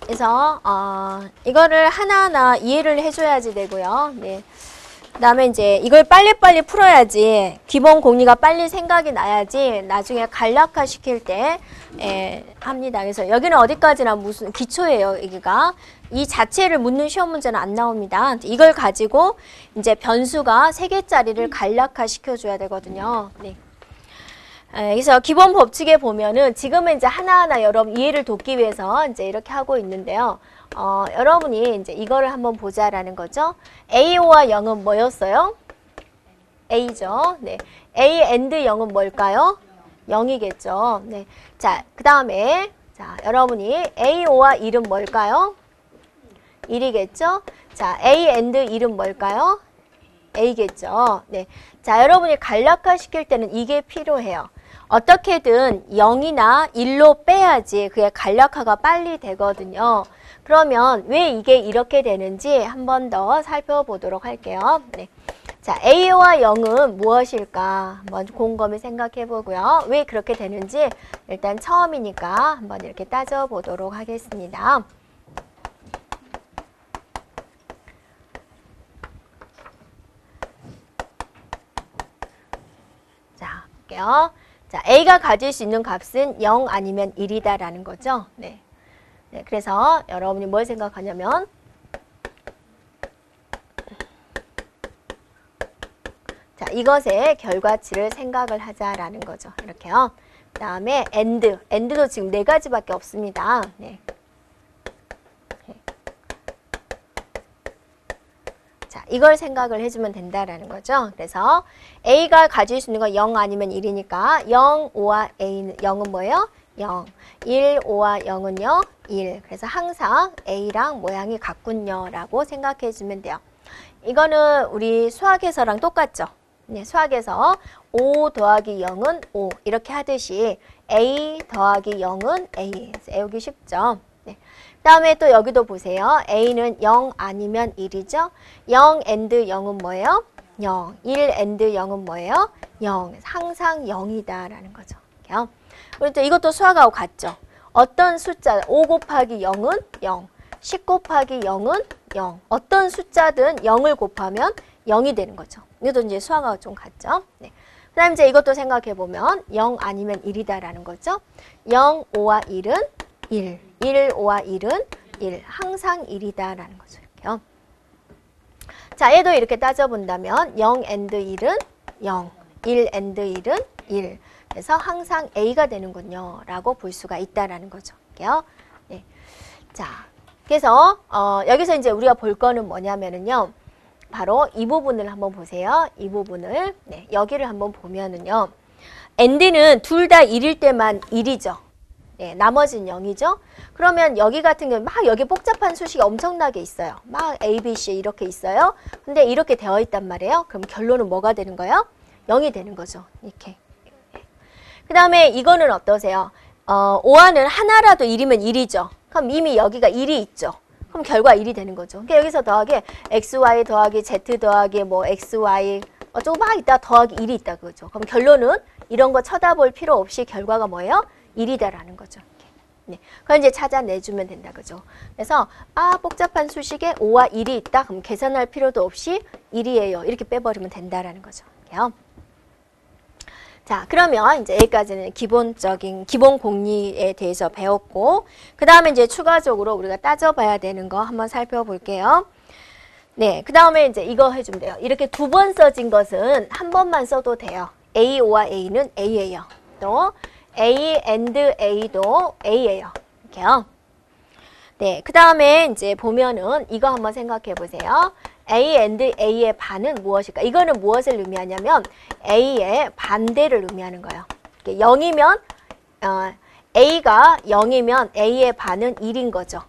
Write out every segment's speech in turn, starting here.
그래서 이거를 하나하나 이해를 해줘야지 되고요. 네. 그다음에 이제 이걸 빨리빨리 풀어야지 기본 공리가 빨리 생각이 나야지 나중에 간략화 시킬 때 합니다. 그래서 여기는 어디까지나 무슨 기초예요. 여기가 이 자체를 묻는 시험 문제는 안 나옵니다. 이걸 가지고 이제 변수가 3개짜리를 간략화 시켜줘야 되거든요. 네. 그래서 기본 법칙에 보면은 지금은 이제 하나하나 여러분 이해를 돕기 위해서 이제 이렇게 하고 있는데요. 여러분이 이제 이거를 한번 보자라는 거죠. A5와 0은 뭐였어요? A죠. 네. A and 0은 뭘까요? 0이겠죠. 네. 자, 그 다음에 자, 여러분이 A5와 1은 뭘까요? 1이겠죠. 자, A and 1은 뭘까요? A겠죠. 네. 자, 여러분이 간략화 시킬 때는 이게 필요해요. 어떻게든 0이나 1로 빼야지 그게 간략화가 빨리 되거든요. 그러면 왜 이게 이렇게 되는지 한 번 더 살펴보도록 할게요. 네. 자, A와 0은 무엇일까? 한번 곰곰이 생각해 보고요. 왜 그렇게 되는지 일단 처음이니까 한번 이렇게 따져보도록 하겠습니다. 자, 볼게요. 자, A가 가질 수 있는 값은 0 아니면 1이다라는 거죠. 네. 네, 그래서 여러분이 뭘 생각하냐면 자, 이것의 결과치를 생각을 하자라는 거죠. 이렇게요. 그 다음에 AND도 지금 4가지밖에 없습니다. 네. 자, 이걸 생각을 해주면 된다라는 거죠. 그래서 A가 가질 수 있는 건 0 아니면 1이니까 0, 5와 A는 0은 뭐예요? 0. 1, 5와 0은요? 1. 그래서 항상 A랑 모양이 같군요. 라고 생각해 주면 돼요. 이거는 우리 수학에서랑 똑같죠? 네, 수학에서 5 더하기 0은 5 이렇게 하듯이 A 더하기 0은 A. 외우기 쉽죠? 네. 그 다음에 또 여기도 보세요. A는 0 아니면 1이죠? 0 and 0은 뭐예요? 0. 1 and 0은 뭐예요? 0. 항상 0이다라는 거죠. 이렇게요. 우리 또 이것도 수학하고 같죠? 어떤 숫자 5 곱하기 0은 0, 10 곱하기 0은 0. 어떤 숫자든 0을 곱하면 0이 되는 거죠. 이것도 이제 수학하고 좀 같죠? 네. 그 다음에 이제 이것도 생각해 보면 0 아니면 1이다라는 거죠. 0, 5와 1은 1, 1, 5와 1은 1. 항상 1이다라는 거죠. 이렇게요. 자, 얘도 이렇게 따져본다면 0 and 1은 0, 1 and 1은 1. 그래서 항상 A가 되는군요. 라고 볼 수가 있다라는 거죠. 네. 자, 그래서 여기서 이제 우리가 볼 거는 뭐냐면은요. 바로 이 부분을 한번 보세요. 이 부분을. 네, 여기를 한번 보면은요. AND는 둘 다 1일 때만 1이죠. 네, 나머지는 0이죠. 그러면 여기 같은 경우는 막 여기 복잡한 수식이 엄청나게 있어요. 막 A, B, C 이렇게 있어요. 근데 이렇게 되어 있단 말이에요. 그럼 결론은 뭐가 되는 거예요? 0이 되는 거죠. 이렇게. 그 다음에 이거는 어떠세요? 5와는 하나라도 1이면 1이죠. 그럼 이미 여기가 1이 있죠. 그럼 결과 1이 되는 거죠. 그러니까 여기서 더하기 XY 더하기 Z 더하기 뭐 XY 어쩌고 막 있다 더하기 1이 있다 그거죠. 그럼 결론은 이런 거 쳐다볼 필요 없이 결과가 뭐예요? 1이다라는 거죠. 네. 그걸 이제 찾아내주면 된다 그죠. 그래서 복잡한 수식에 5와 1이 있다. 그럼 계산할 필요도 없이 1이에요. 이렇게 빼버리면 된다라는 거죠. 이렇게요. 자, 그러면 이제 여기까지는 기본적인 기본 공리에 대해서 배웠고, 그 다음에 이제 추가적으로 우리가 따져봐야 되는 거 한번 살펴볼게요. 네, 그 다음에 이제 이거 해주면 돼요. 이렇게 2번 써진 것은 한 번만 써도 돼요. A5와 A는 A예요. 또 A and A도 A예요. 이렇게요. 네, 그 다음에 이제 보면은 이거 한번 생각해 보세요. A and A의 반은 무엇일까? 이거는 무엇을 의미하냐면 A의 반대를 의미하는 거예요. 0이면 A가 0이면 A의 반은 1인 거죠.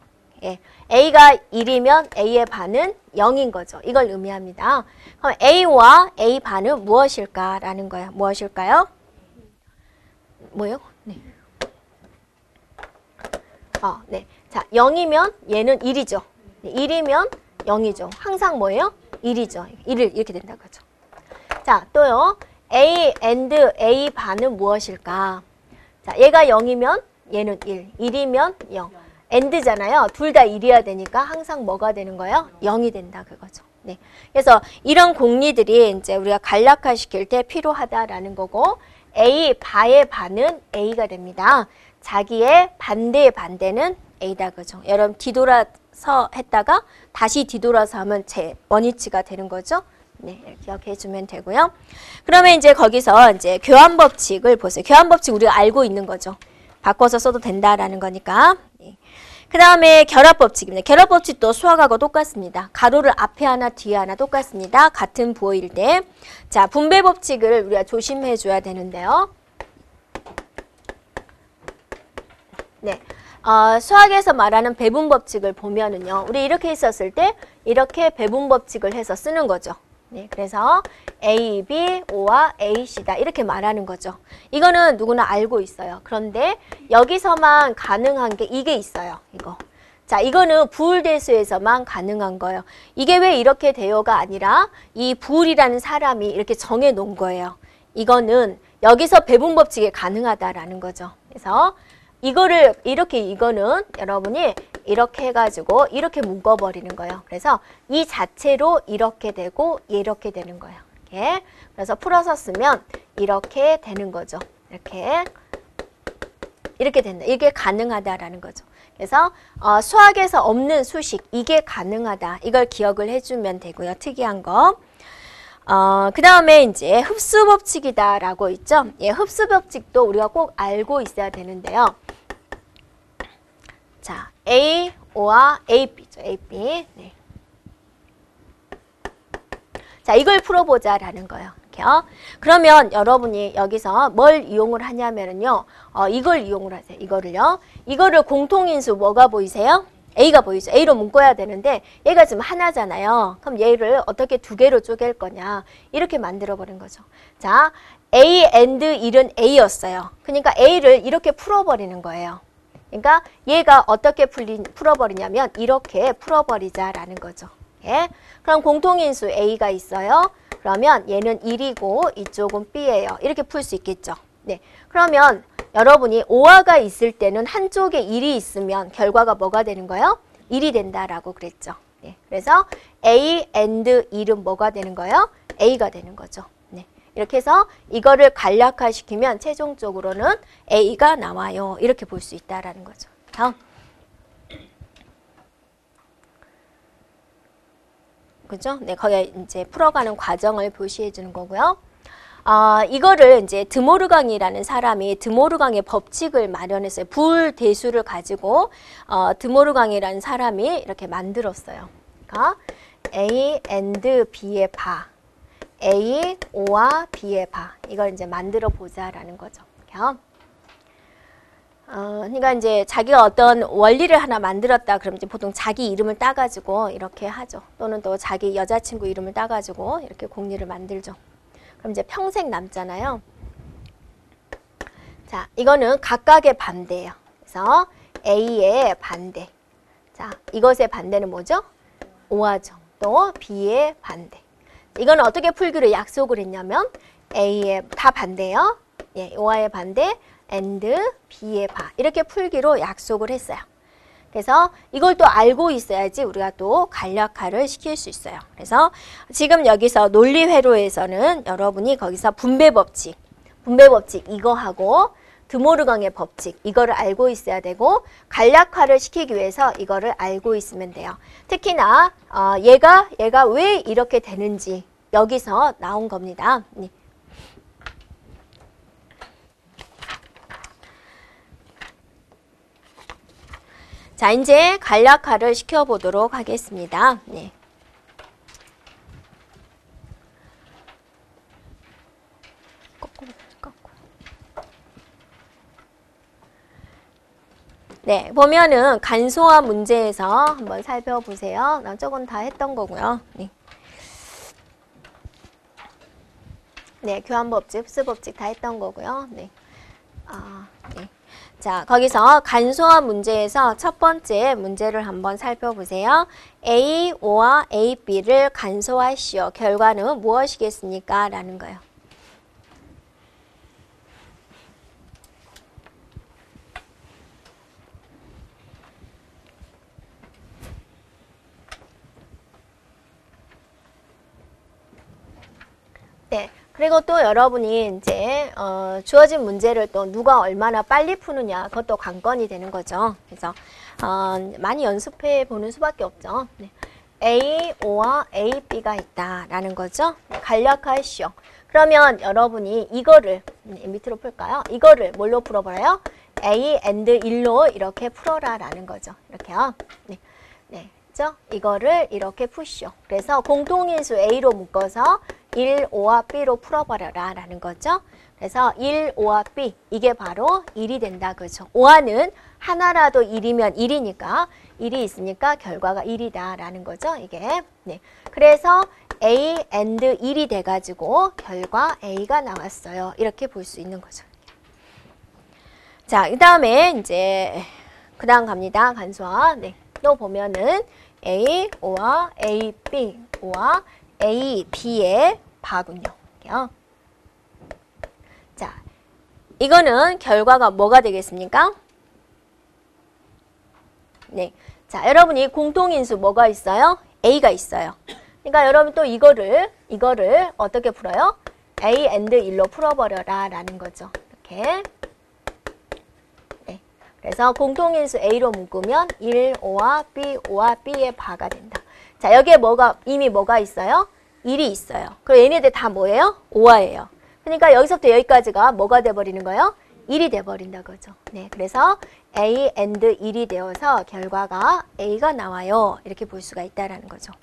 예. A가 1이면 A의 반은 0인 거죠. 이걸 의미합니다. 그럼 A와 A 반은 무엇일까라는 거예요. 무엇일까요? 뭐요? 네. 네. 자, 0이면 얘는 1이죠. 1이면 0이죠. 항상 뭐예요? 1이죠. 1을 이렇게 된다고 하죠. 자, 또요. A and A 반은 무엇일까? 자, 얘가 0이면 얘는 1. 1이면 0. AND잖아요. 둘 다 1이어야 되니까 항상 뭐가 되는 거예요? 0이 된다 그거죠. 네. 그래서 이런 공리들이 이제 우리가 간략화 시킬 때 필요하다라는 거고 A 바의 바는 A가 됩니다. 자기의 반대의 반대는 A다 그죠. 여러분 뒤돌아서 했다가 다시 뒤돌아서 하면 제 원위치가 되는 거죠. 네, 이렇게 기억해 주면 되고요. 그러면 이제 거기서 이제 교환 법칙을 보세요. 교환 법칙 우리가 알고 있는 거죠. 바꿔서 써도 된다라는 거니까. 네. 그 다음에 결합 법칙입니다. 결합 법칙도 수학하고 똑같습니다. 가로를 앞에 하나 뒤에 하나 똑같습니다. 같은 부호일 때. 자, 분배 법칙을 우리가 조심해 줘야 되는데요. 네. 수학에서 말하는 배분 법칙을 보면은요. 우리 이렇게 있었을 때 이렇게 배분 법칙을 해서 쓰는 거죠. 네, 그래서 A, B, O와 AC다 이렇게 말하는 거죠. 이거는 누구나 알고 있어요. 그런데 여기서만 가능한 게 이게 있어요. 이거. 자, 이거는 부울대수에서만 가능한 거예요. 이게 왜 이렇게 돼요가 아니라 이 부울이라는 사람이 이렇게 정해 놓은 거예요. 이거는 여기서 배분 법칙이 가능하다라는 거죠. 그래서 이거를 이렇게 이거는 여러분이 이렇게 해가지고 이렇게 묶어버리는 거예요. 그래서 이 자체로 이렇게 되고 이렇게 되는 거예요. 이렇게. 그래서 풀어서 쓰면 이렇게 되는 거죠. 이렇게 된다. 이게 가능하다라는 거죠. 그래서 수학에서 없는 수식 이게 가능하다. 이걸 기억을 해주면 되고요. 특이한 거. 그 다음에 이제 흡수 법칙이다라고 있죠. 예, 흡수 법칙도 우리가 꼭 알고 있어야 되는데요. 자, A, O와 AB죠. AB. 네. 자, 이걸 풀어보자라는 거예요. 이렇게요. 그러면 여러분이 여기서 뭘 이용을 하냐면은요. 이걸 이용을 하세요. 이거를요. 이거를 공통인수 뭐가 보이세요? A가 보이죠. A로 묶어야 되는데 얘가 지금 하나잖아요. 그럼 얘를 어떻게 두 개로 쪼갤 거냐. 이렇게 만들어버린 거죠. 자, A and 1은 A였어요. 그러니까 A를 이렇게 풀어버리는 거예요. 그러니까 얘가 어떻게 풀어버리냐면 이렇게 풀어버리자라는 거죠. 예? 그럼 공통인수 A가 있어요. 그러면 얘는 1이고 이쪽은 B예요. 이렇게 풀 수 있겠죠. 네. 그러면 여러분이 오화가 있을 때는 한쪽에 1이 있으면 결과가 뭐가 되는 거예요? 1이 된다라고 그랬죠. 네. 그래서 A and 1은 뭐가 되는 거예요? A가 되는 거죠. 네. 이렇게 해서 이거를 간략화시키면 최종적으로는 A가 나와요. 이렇게 볼 수 있다라는 거죠. 다음. 그죠? 네, 거기에 이제 풀어가는 과정을 표시해 주는 거고요. 이거를 이제 드모르강이라는 사람이 드모르강의 법칙을 마련했어요. 불대수를 가지고 드모르강이라는 사람이 이렇게 만들었어요. 그러니까 A and B의 바, A, O와 B의 바 이걸 이제 만들어 보자라는 거죠. 그러니까 이제 자기가 어떤 원리를 하나 만들었다 그러면 이제 보통 자기 이름을 따가지고 이렇게 하죠. 또는 또 자기 여자친구 이름을 따가지고 이렇게 공리를 만들죠. 그럼 이제 평생 남잖아요. 자, 이거는 각각의 반대예요. 그래서 A의 반대. 자, 이것의 반대는 뭐죠? 오화죠. 또 B의 반대. 이거는 어떻게 풀기로 약속을 했냐면 A의 다 반대예요. 예, 오화의 반대. and B의 바 이렇게 풀기로 약속을 했어요. 그래서 이걸 또 알고 있어야지 우리가 또 간략화를 시킬 수 있어요. 그래서 지금 여기서 논리회로에서는 여러분이 거기서 분배 법칙 이거하고 드모르강의 법칙 이거를 알고 있어야 되고 간략화를 시키기 위해서 이거를 알고 있으면 돼요. 특히나 얘가 왜 이렇게 되는지 여기서 나온 겁니다. 자, 이제 간략화를 시켜보도록 하겠습니다. 네. 네, 보면은 간소화 문제에서 한번 살펴보세요. 저건 다 했던 거고요. 네. 네, 교환법칙, 흡수법칙 다 했던 거고요. 네. 네. 자, 거기서 간소화 문제에서 첫 번째 문제를 한번 살펴보세요. A, O와 A, B를 간소화시오. 결과는 무엇이겠습니까? 라는 거예요. 네. 그리고 또 여러분이 이제 주어진 문제를 또 누가 얼마나 빨리 푸느냐 그것도 관건이 되는 거죠. 그래서 많이 연습해 보는 수밖에 없죠. 네. A, O와 A, B가 있다라는 거죠. 간략하시오. 그러면 여러분이 이거를 밑으로 풀까요? 이거를 뭘로 풀어버려요? A and 1로 이렇게 풀어라라는 거죠. 이렇게요. 네. 네. 그죠? 이거를 이렇게 푸시오. 그래서 공통인수 A로 묶어서 1, 5와 B로 풀어버려라 라는 거죠. 그래서 1, 5와 B 이게 바로 1이 된다 그죠. 5와는 하나라도 1이면 1이니까 1이 있으니까 결과가 1이다 라는 거죠. 이게 네. 그래서 A and 1이 돼가지고 결과 A가 나왔어요. 이렇게 볼 수 있는 거죠. 자, 그 다음에 이제 그 다음 갑니다. 간수화. 네. 또 보면은 A, O와 A, B, O와 A, B의 바군요. 이렇게요. 자, 이거는 결과가 뭐가 되겠습니까? 네. 자, 여러분이 공통인수 뭐가 있어요? A가 있어요. 그러니까 여러분 또 이거를 어떻게 풀어요? A and 1로 풀어버려라 라는 거죠. 이렇게. 네. 그래서 공통인수 A로 묶으면 1, 5와 B, 5와 B의 바가 된다. 자, 여기에 이미 뭐가 있어요? 1이 있어요. 그럼 얘네들 다 뭐예요? 5화예요. 그러니까 여기서부터 여기까지가 뭐가 돼버리는 거예요? 1이 돼버린다 거죠. 네, 그래서 A and 1이 되어서 결과가 A가 나와요. 이렇게 볼 수가 있다라는 거죠.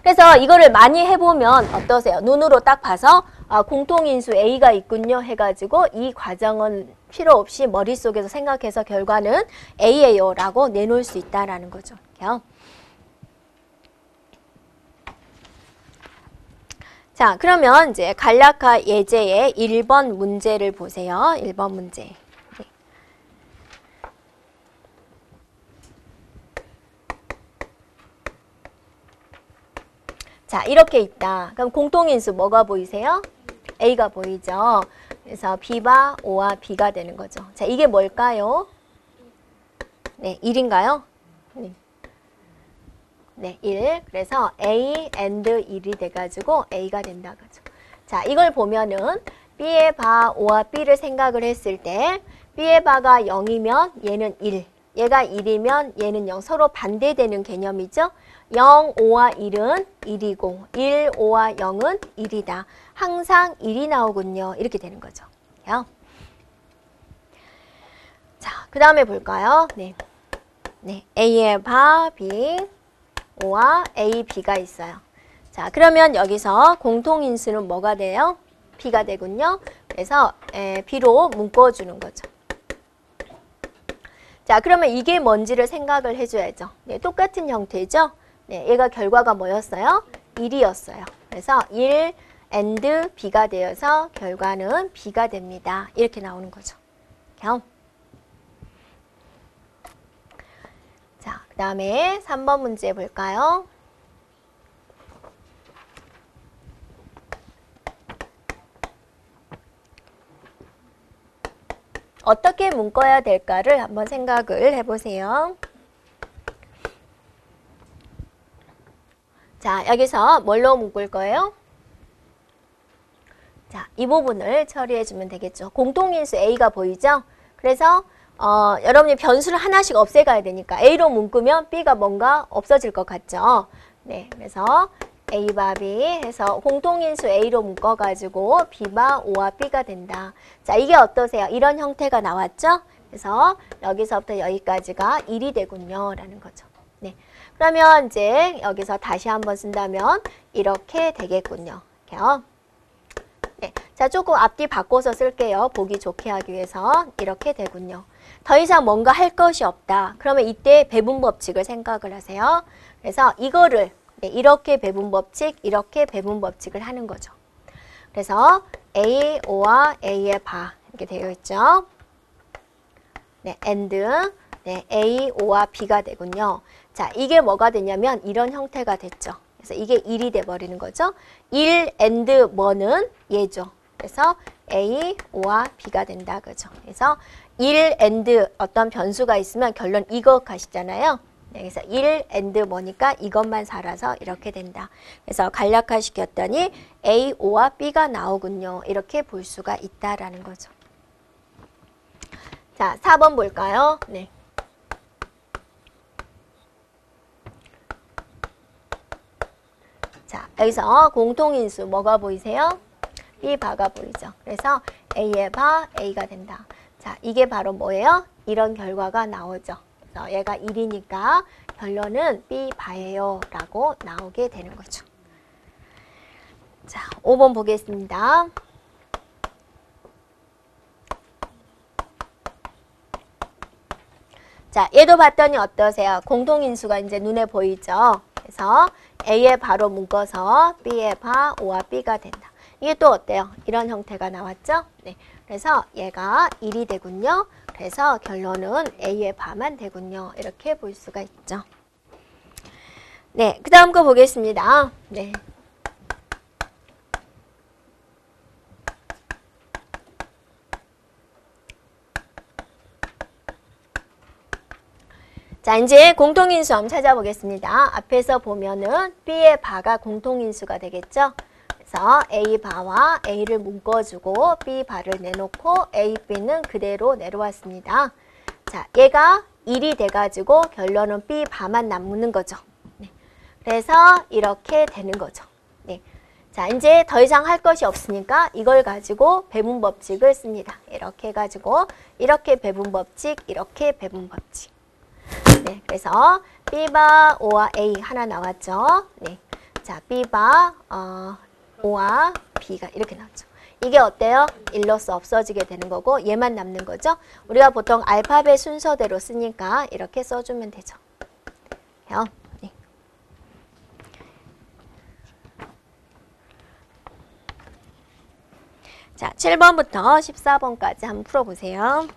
그래서 이거를 많이 해보면 어떠세요? 눈으로 딱 봐서 공통인수 A가 있군요 해가지고 이 과정은 필요 없이 머릿속에서 생각해서 결과는 A예요 라고 내놓을 수 있다라는 거죠. 이렇게요. 자, 그러면 이제 간략화 예제의 1번 문제를 보세요. 1번 문제. 네. 자, 이렇게 있다. 그럼 공통인수 뭐가 보이세요? A가 보이죠? 그래서 B가 O와 B가 되는 거죠. 자, 이게 뭘까요? 네, 1인가요? 네. 네, 1. 그래서 A and 1이 돼가지고 A가 된다. 그죠? 자, 이걸 보면은 B의 바 O와 B를 생각을 했을 때 B의 바가 0이면 얘는 1. 얘가 1이면 얘는 0. 서로 반대되는 개념이죠. 0, 5와 1은 1이고 1, 5와 0은 1이다. 항상 1이 나오군요. 이렇게 되는 거죠. 자, 그 다음에 볼까요? 네. 네, A의 바 B, O와 A, B가 있어요. 자, 그러면 여기서 공통인수는 뭐가 돼요? B가 되군요. 그래서 B로 묶어주는 거죠. 자, 그러면 이게 뭔지를 생각을 해줘야죠. 네, 똑같은 형태죠. 네, 얘가 결과가 뭐였어요? 1이었어요. 그래서 1 and B가 되어서 결과는 B가 됩니다. 이렇게 나오는 거죠. 자, 그 다음에 3번 문제 볼까요? 어떻게 묶어야 될까를 한번 생각을 해보세요. 자, 여기서 뭘로 묶을 거예요? 자, 이 부분을 처리해주면 되겠죠. 공통인수 A가 보이죠? 그래서 여러분이 변수를 하나씩 없애가야 되니까 A로 묶으면 B가 뭔가 없어질 것 같죠? 네, 그래서 A 바 B 해서 공통인수 A로 묶어가지고 B바 O와 B가 된다. 자, 이게 어떠세요? 이런 형태가 나왔죠? 그래서 여기서부터 여기까지가 1이 되군요. 라는 거죠. 네. 그러면 이제 여기서 다시 한번 쓴다면 이렇게 되겠군요. 이렇게요. 네. 자, 조금 앞뒤 바꿔서 쓸게요. 보기 좋게 하기 위해서. 이렇게 되군요. 더 이상 뭔가 할 것이 없다. 그러면 이때 배분 법칙을 생각을 하세요. 그래서 이거를 네, 이렇게 배분 법칙, 이렇게 배분 법칙을 하는 거죠. 그래서 A, O와 A의 바 이렇게 되어 있죠. 네, and 네, A, O와 B가 되군요. 자, 이게 뭐가 되냐면 이런 형태가 됐죠. 그래서 이게 1이 돼버리는 거죠. 1 and 뭐는 얘죠. 그래서 A, O와 B가 된다. 그죠. 그래서 1 and 어떤 변수가 있으면 결론 이거 가시잖아요. 네, 그래서 1 and 뭐니까 이것만 살아서 이렇게 된다. 그래서 간략화 시켰더니 A, O와 B가 나오군요. 이렇게 볼 수가 있다라는 거죠. 자, 4번 볼까요? 네. 자, 여기서 공통인수 뭐가 보이세요? B 바가 보이죠. 그래서 A의 바 A가 된다. 자, 이게 바로 뭐예요? 이런 결과가 나오죠. 그래서 얘가 1이니까 결론은 B 바예요 라고 나오게 되는 거죠. 자, 5번 보겠습니다. 자, 얘도 봤더니 어떠세요? 공통인수가 이제 눈에 보이죠? 그래서 A의 바로 묶어서 B의 바 O와 B가 된다. 이게 또 어때요? 이런 형태가 나왔죠? 네. 그래서 얘가 1이 되군요. 그래서 결론은 A의 바만 되군요. 이렇게 볼 수가 있죠. 네, 그 다음 거 보겠습니다. 네. 자, 이제 공통인수 한번 찾아보겠습니다. 앞에서 보면은 B의 바가 공통인수가 되겠죠? 그래서 A 바와 A를 묶어주고 B 바를 내놓고 A, B는 그대로 내려왔습니다. 자, 얘가 1이 돼가지고 결론은 B 바만 남는 거죠. 네. 그래서 이렇게 되는 거죠. 네. 자, 이제 더 이상 할 것이 없으니까 이걸 가지고 배분 법칙을 씁니다. 이렇게 해가지고 이렇게 배분 법칙, 이렇게 배분 법칙. 네, 그래서 B바 O와 A 하나 나왔죠. 네, 자, B바 O와 B가 이렇게 나왔죠. 이게 어때요? 1로서 없어지게 되는 거고 얘만 남는 거죠. 우리가 보통 알파벳 순서대로 쓰니까 이렇게 써주면 되죠. 네. 자, 7번부터 14번까지 한번 풀어보세요.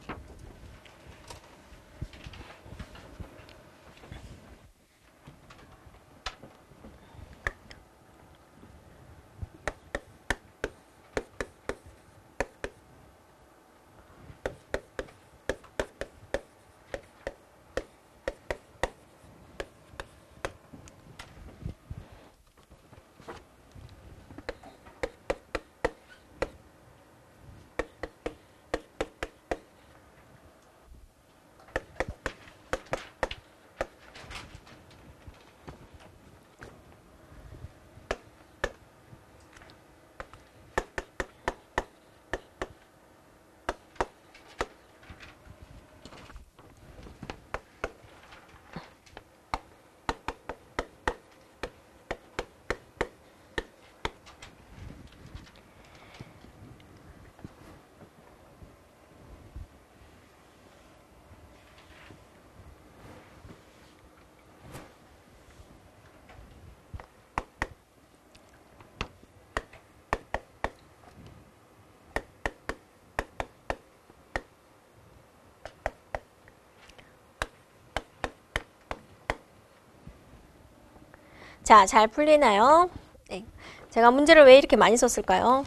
자, 잘 풀리나요? 네. 제가 문제를 왜 이렇게 많이 썼을까요?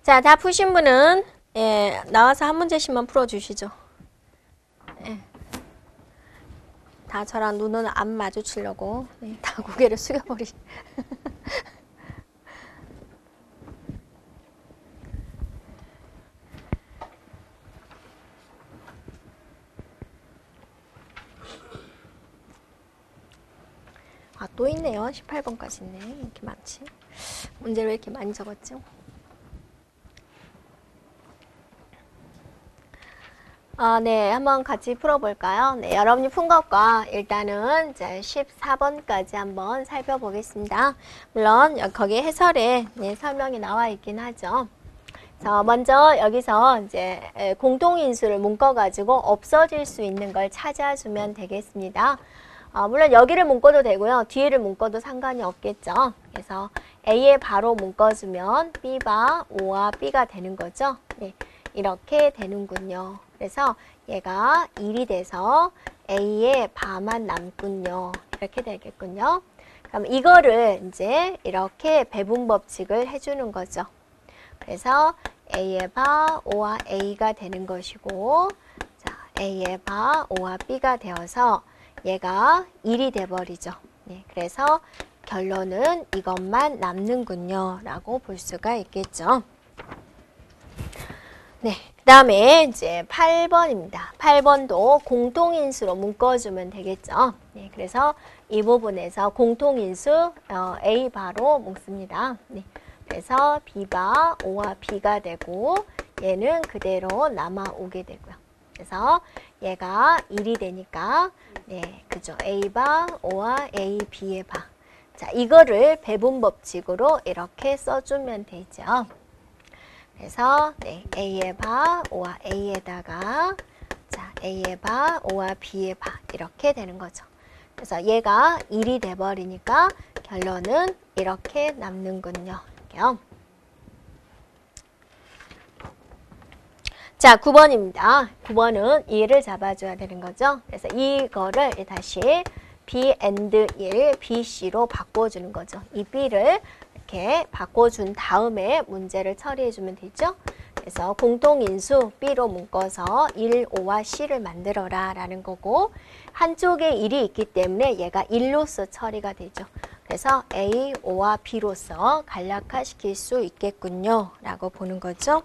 자, 다 푸신 분은 예, 나와서 한 문제씩만 풀어주시죠. 예. 다 저랑 눈은 안 마주치려고 네, 다 고개를 숙여버리. 아, 또 있네요. 18번까지 있네. 이렇게 많지. 문제를 왜 이렇게 많이 적었죠? 네, 한번 같이 풀어볼까요? 네, 여러분이 푼 것과 일단은 이제 14번까지 한번 살펴보겠습니다. 물론 거기 해설에 네, 설명이 나와 있긴 하죠. 자, 먼저 여기서 이제 공통인수를 묶어가지고 없어질 수 있는 걸 찾아주면 되겠습니다. 물론 여기를 묶어도 되고요. 뒤를 묶어도 상관이 없겠죠. 그래서 A에 바로 묶어주면 B바 O와 B가 되는 거죠. 네, 이렇게 되는군요. 그래서 얘가 1이 돼서 A의 바만 남군요. 이렇게 되겠군요. 그럼 이거를 이제 이렇게 배분 법칙을 해주는 거죠. 그래서 A의 바 O와 A가 되는 것이고, 자, A의 바 O와 B가 되어서 얘가 1이 돼버리죠. 네, 그래서 결론은 이것만 남는군요. 라고 볼 수가 있겠죠. 네, 그 다음에 이제 8번입니다. 8번도 공통인수로 묶어주면 되겠죠. 네, 그래서 이 부분에서 공통인수 A 바로 묶습니다. 네, 그래서 B바 O와 B가 되고 얘는 그대로 남아오게 되고요. 그래서 얘가 1이 되니까 네, 그죠. A바 O와 A, B의 바. 자, 이거를 배분 법칙으로 이렇게 써주면 되죠. 그래서 네, A의 바 O와 A에다가 자, A의 바 O와 B의 바 이렇게 되는 거죠. 그래서 얘가 1이 돼버리니까 결론은 이렇게 남는군요. 이렇게요. 자, 9번입니다. 9번은 1을 잡아줘야 되는 거죠. 그래서 이거를 다시 B and 1, BC로 바꿔주는 거죠. 이 B를 이렇게 바꿔준 다음에 문제를 처리해주면 되죠. 그래서 공통인수 B로 묶어서 1, 5와 C를 만들어라 라는 거고, 한쪽에 1이 있기 때문에 얘가 1로서 처리가 되죠. 그래서 A, O와 B로서 간략화시킬 수 있겠군요 라고 보는 거죠.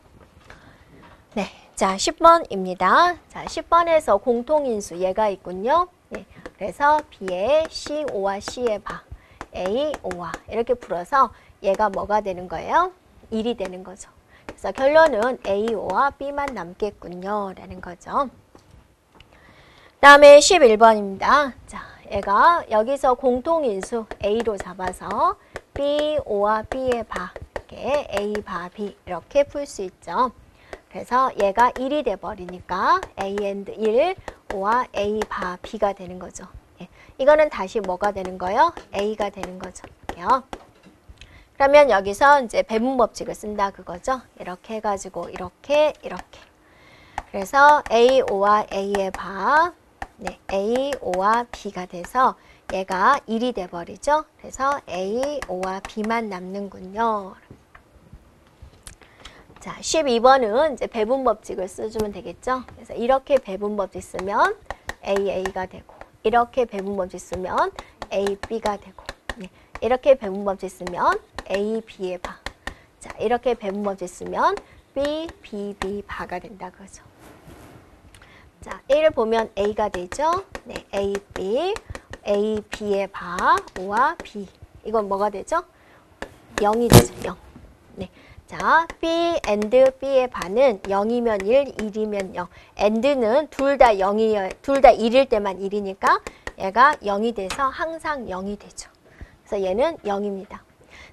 네, 자 10번입니다. 자 10번에서 공통인수 얘가 있군요. 네, 그래서 B의 C, O와 C의 바 A, O와 이렇게 풀어서 얘가 뭐가 되는 거예요? 1이 되는 거죠. 그래서 결론은 A, O와 B만 남겠군요 라는 거죠. 다음에 11번입니다. 자, 얘가 여기서 공통인수 A로 잡아서 B, O와 B의 바 이렇게 A, 바, B 이렇게 풀 수 있죠. 그래서 얘가 1이 돼버리니까 A and 1, O와 A, 바, B가 되는 거죠. 예. 이거는 다시 뭐가 되는 거예요? A가 되는 거죠. 이렇게요. 그러면 여기서 이제 배분 법칙을 쓴다 그거죠. 이렇게 해가지고 이렇게. 그래서 A, O와 A의 바, 네, A, O와 B가 돼서 얘가 1이 돼버리죠. 그래서 A, O와 B만 남는군요. 자, 12번은 이제 배분 법칙을 써주면 되겠죠. 그래서 이렇게 배분 법칙 쓰면 AA가 되고, 이렇게 배분 법칙 쓰면 AB가 되고, 네, 이렇게 배분 법칙 쓰면 AB의 바. 자, 이렇게 배분 법칙 쓰면 B, BB 바가 된다 그러죠. 자, A를 보면 A가 되죠. 네, AB, AB의 바, O와 B. 이건 뭐가 되죠? 0이 되죠, 0. 네. 자, B and B의 바는 0이면 1, 1이면 0. and는 둘 다 1일 때만 1이니까 얘가 0이 돼서 항상 0이 되죠. 그래서 얘는 0입니다.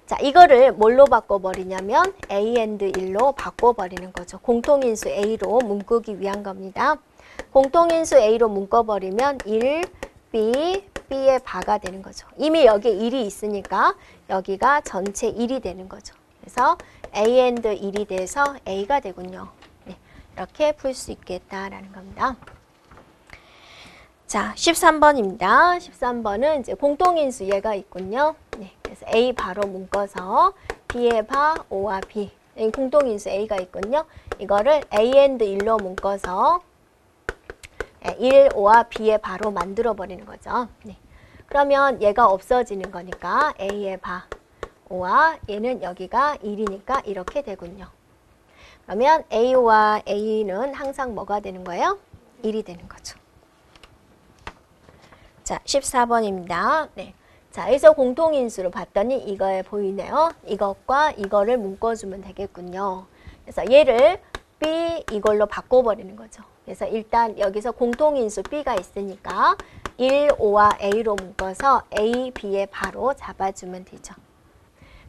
자, 이거를 뭘로 바꿔버리냐면 A and 1로 바꿔버리는 거죠. 공통인수 A로 묶기 위한 겁니다. 공통인수 A로 묶어버리면 1, B, B의 바가 되는 거죠. 이미 여기에 1이 있으니까 여기가 전체 1이 되는 거죠. 그래서 A and 1이 돼서 A가 되군요. 네, 이렇게 풀 수 있겠다라는 겁니다. 자, 13번입니다. 13번은 이제 공통인수 얘가 있군요. 네, 그래서 A 바로 묶어서 B의 바, O와 B. 공통인수 A가 있군요. 이거를 A and 1로 묶어서 1, 5와 B의 바로 만들어 버리는 거죠. 네. 그러면 얘가 없어지는 거니까 A의 바 5와 얘는 여기가 1이니까 이렇게 되군요. 그러면 A와 A는 항상 뭐가 되는 거예요? 1이 되는 거죠. 자, 14번입니다. 네. 자, 여기서 공통인수로 봤더니 이거에 보이네요. 이것과 이거를 묶어주면 되겠군요. 그래서 얘를 B 이걸로 바꿔버리는 거죠. 그래서 일단 여기서 공통인수 B가 있으니까 1, 5와 A로 묶어서 A, B의 바로 잡아주면 되죠.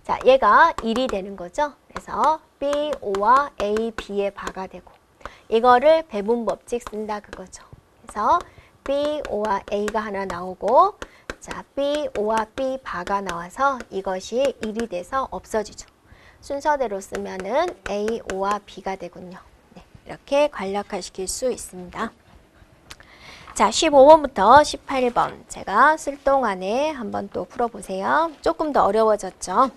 자, 얘가 1이 되는 거죠. 그래서 B, 5와 A, B의 바가 되고 이거를 배분 법칙 쓴다 그거죠. 그래서 B, 5와 A가 하나 나오고 자, B, 5와 B 바가 나와서 이것이 1이 돼서 없어지죠. 순서대로 쓰면은 A, 5와 B가 되군요. 네, 이렇게 간략화시킬 수 있습니다. 자, 15번부터 18번 제가 쓸 동안에 한번 또 풀어보세요. 조금 더 어려워졌죠.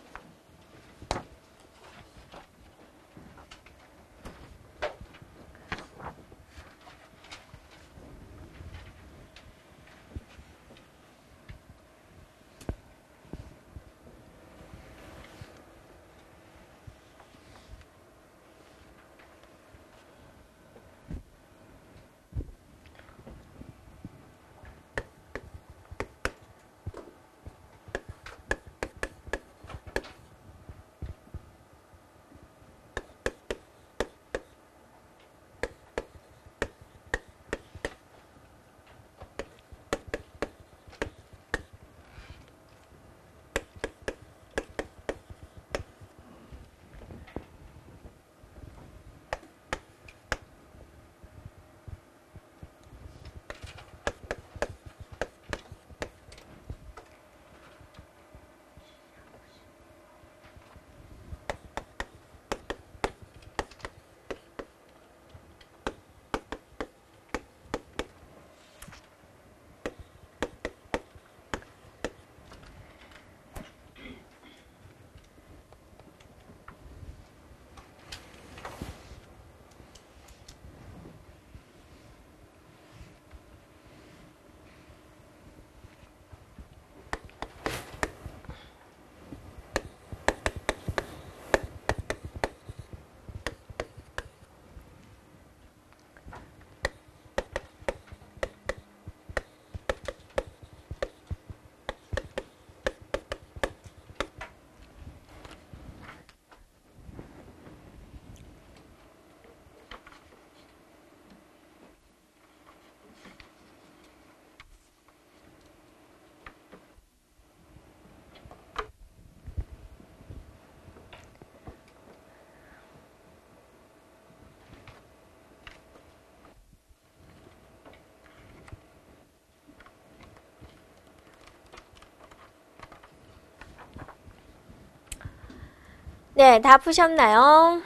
네, 다 푸셨나요?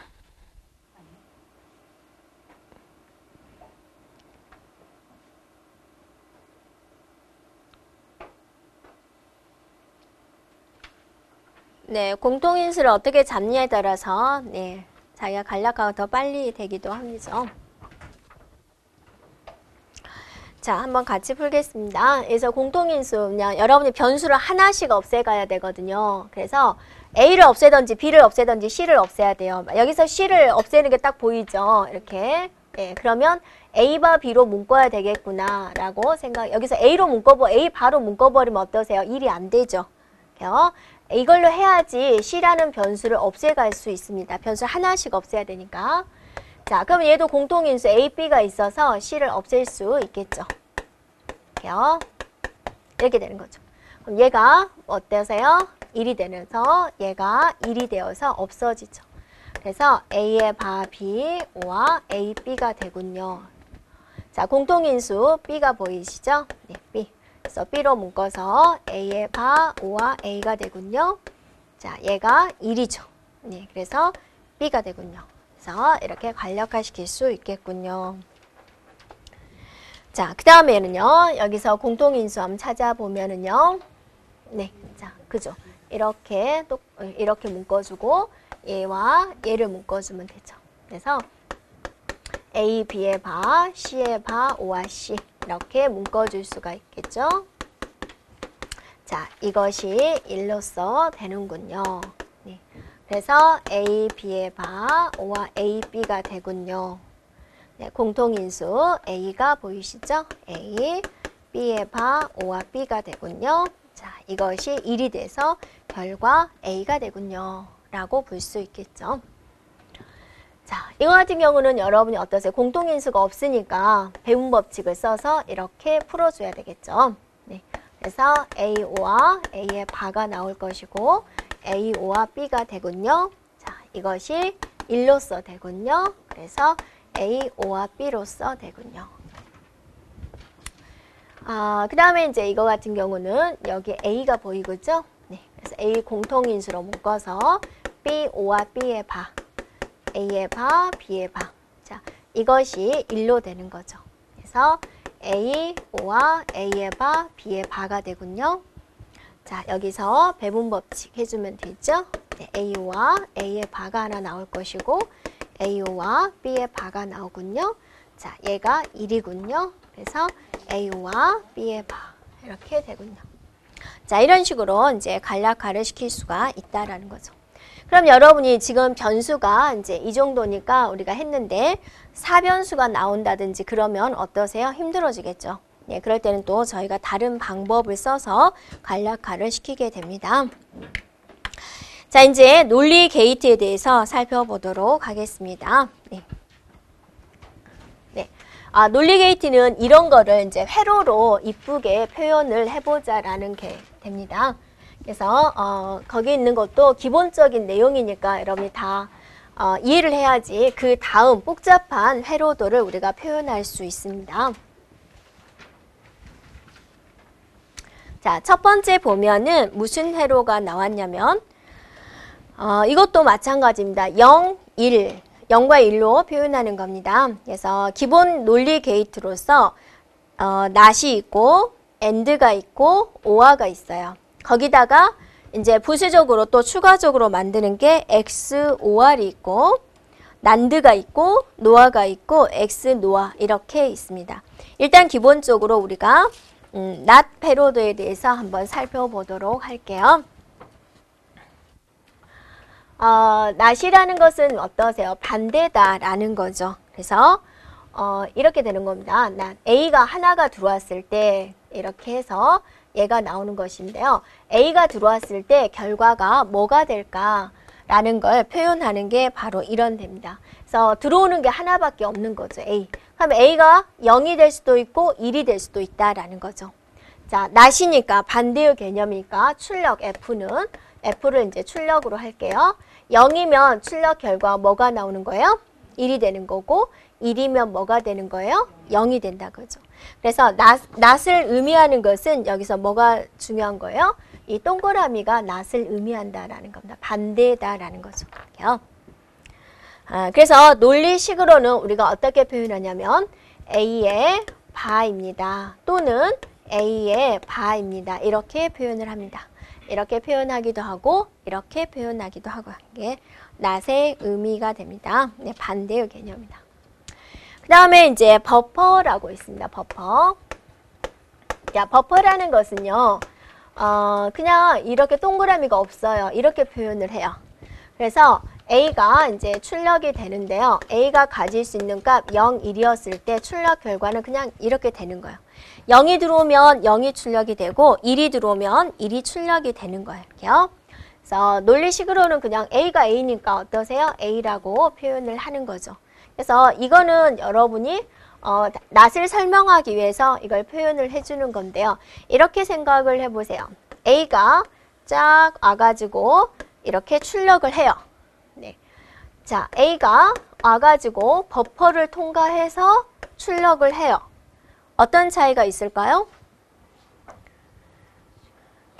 네, 공통인수를 어떻게 잡냐에 따라서 네, 자기가 간략하고 더 빨리 되기도 합니다. 자, 한번 같이 풀겠습니다. 그래서 공통인수, 그냥 여러분이 변수를 하나씩 없애가야 되거든요. 그래서 A를 없애든지 B를 없애든지 C를 없애야 돼요. 여기서 C를 없애는 게 딱 보이죠? 이렇게. 네, 그러면 A와 B로 묶어야 되겠구나 라고 생각. 여기서 A로 A 바로 묶어버리면 어떠세요? 일이 안 되죠. 이걸로 해야지 C라는 변수를 없애갈 수 있습니다. 변수 하나씩 없애야 되니까. 자, 그럼 얘도 공통인수 A, B가 있어서 C를 없앨 수 있겠죠. 이렇게 되는 거죠. 그럼 얘가 어떠세요? 1이 되면서 얘가 1이 되어서 없어지죠. 그래서 A의 바 B, 5와 A, B가 되군요. 자, 공통인수 B가 보이시죠? 네, B. 그래서 B로 묶어서 A의 바 5와 A가 되군요. 자, 얘가 1이죠. 네, 그래서 B가 되군요. 그래서 이렇게 간략화시킬 수 있겠군요. 자, 그 다음에는요. 여기서 공통인수 한번 찾아보면은요. 네, 자, 그죠? 이렇게 또 이렇게 묶어주고 얘와 얘를 묶어주면 되죠. 그래서 A, B의 바, C의 바, O와 C 이렇게 묶어줄 수가 있겠죠. 자, 이것이 1로서 되는군요. 네. 그래서 A, B의 바, O와 A, B가 되군요. 네, 공통인수 A가 보이시죠? A, B의 바, O와 B가 되군요. 자, 이것이 1이 돼서 결과 A가 되군요. 라고 볼 수 있겠죠. 자, 이거 같은 경우는 여러분이 어떠세요? 공통인수가 없으니까 배분 법칙을 써서 이렇게 풀어줘야 되겠죠. 네. 그래서 AO와 A의 바가 나올 것이고 AO와 B가 되군요. 자, 이것이 1로서 되군요. 그래서 AO와 B로서 되군요. 그 다음에 이제 이거 같은 경우는 여기 A가 보이고죠. 네, 그래서 A 공통인수로 묶어서 B, O와 B의 바, A의 바, B의 바. 자, 이것이 1로 되는 거죠. 그래서 A, O와 A의 바, B의 바가 되군요. 자, 여기서 배분 법칙 해주면 되죠. 네, AO와 A의 바가 하나 나올 것이고 AO와 B의 바가 나오군요. 자, 얘가 1이군요. 그래서 A와 B의 바 이렇게 되군요. 자, 이런 식으로 이제 간략화를 시킬 수가 있다라는 거죠. 그럼 여러분이 지금 변수가 이제 이 정도니까 우리가 했는데 사변수가 나온다든지 그러면 어떠세요? 힘들어지겠죠. 네, 그럴 때는 또 저희가 다른 방법을 써서 간략화를 시키게 됩니다. 자, 이제 논리 게이트에 대해서 살펴보도록 하겠습니다. 네. 네. 논리 게이트는 이런 거를 이제 회로로 이쁘게 표현을 해보자라는 게 됩니다. 그래서 거기 있는 것도 기본적인 내용이니까 여러분이 다 이해를 해야지 그 다음 복잡한 회로도를 우리가 표현할 수 있습니다. 자, 첫 번째 보면은 무슨 회로가 나왔냐면 이것도 마찬가지입니다. 0, 1, 0과 1로 표현하는 겁니다. 그래서 기본 논리 게이트로서 not이 있고 and가 있고 or가 있어요. 거기다가 이제 부수적으로 또 추가적으로 만드는 게 XOR이 있고 NAND가 있고 NOR가 있고 XNOR 이렇게 있습니다. 일단 기본적으로 우리가 not 패러드에 대해서 한번 살펴보도록 할게요. not이라는 것은 어떠세요? 반대다라는 거죠. 그래서 이렇게 되는 겁니다. not. A가 하나가 들어왔을 때 이렇게 해서 얘가 나오는 것인데요. A가 들어왔을 때 결과가 뭐가 될까라는 걸 표현하는 게 바로 이런 됩니다. 그래서 들어오는 게 하나밖에 없는 거죠. A. 그럼 A가 0이 될 수도 있고 1이 될 수도 있다라는 거죠. 자, not이니까 반대의 개념이니까 출력 F는 F를 이제 출력으로 할게요. 0이면 출력 결과 뭐가 나오는 거예요? 1이 되는 거고 1이면 뭐가 되는 거예요? 0이 된다 그죠. 그래서 not을 의미하는 것은 여기서 뭐가 중요한 거예요? 이 동그라미가 not을 의미한다라는 겁니다. 반대다라는 거죠. 그래서 논리식으로는 우리가 어떻게 표현하냐면 A의 바입니다. 또는 A의 바입니다. 이렇게 표현을 합니다. 이렇게 표현하기도 하고 이렇게 표현하기도 하고 하는 게 not의 의미가 됩니다. 네, 반대의 개념이다. 그 다음에 이제 버퍼라고 있습니다. 버퍼. 자, 버퍼라는 것은요, 그냥 이렇게 동그라미가 없어요. 이렇게 표현을 해요. 그래서 A가 이제 출력이 되는데요. A가 가질 수 있는 값 0, 1이었을 때 출력 결과는 그냥 이렇게 되는 거예요. 0이 들어오면 0이 출력이 되고 1이 들어오면 1이 출력이 되는 거예요. 그래서 논리식으로는 그냥 A가 A니까 어떠세요? A라고 표현을 하는 거죠. 그래서 이거는 여러분이 not을 설명하기 위해서 이걸 표현을 해주는 건데요. 이렇게 생각을 해보세요. A가 쫙 와가지고 이렇게 출력을 해요. 네. 자, A가 와가지고 버퍼를 통과해서 출력을 해요. 어떤 차이가 있을까요?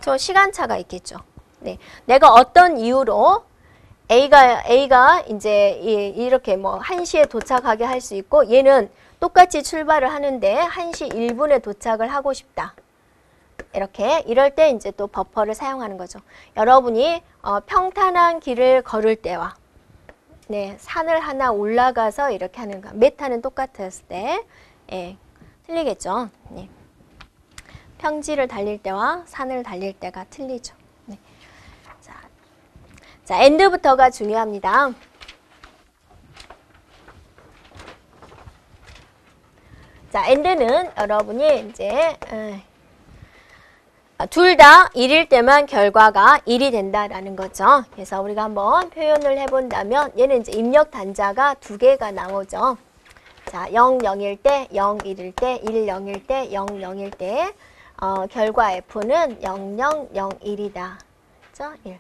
저 시간차가 있겠죠. 네. 내가 어떤 이유로 A가 이제 이렇게 뭐 1시에 도착하게 할 수 있고 얘는 똑같이 출발을 하는데 1시 1분에 도착을 하고 싶다. 이렇게 이럴 때 이제 또 버퍼를 사용하는 거죠. 여러분이 평탄한 길을 걸을 때와 네, 산을 하나 올라가서 이렇게 하는 거. 메타는 똑같았을 때, 예, 틀리겠죠. 네. 평지를 달릴 때와 산을 달릴 때가 틀리죠. 네. 자, and부터가 중요합니다. 자, and는 여러분이 이제 둘 다 1일 때만 결과가 1이 된다라는 거죠. 그래서 우리가 한번 표현을 해본다면 얘는 이제 입력 단자가 두 개가 나오죠. 자, 0, 0일 때, 0, 1일 때, 1, 0일 때, 0, 0일 때 결과 F는 0, 0, 0, 1이다. 그렇죠? 1.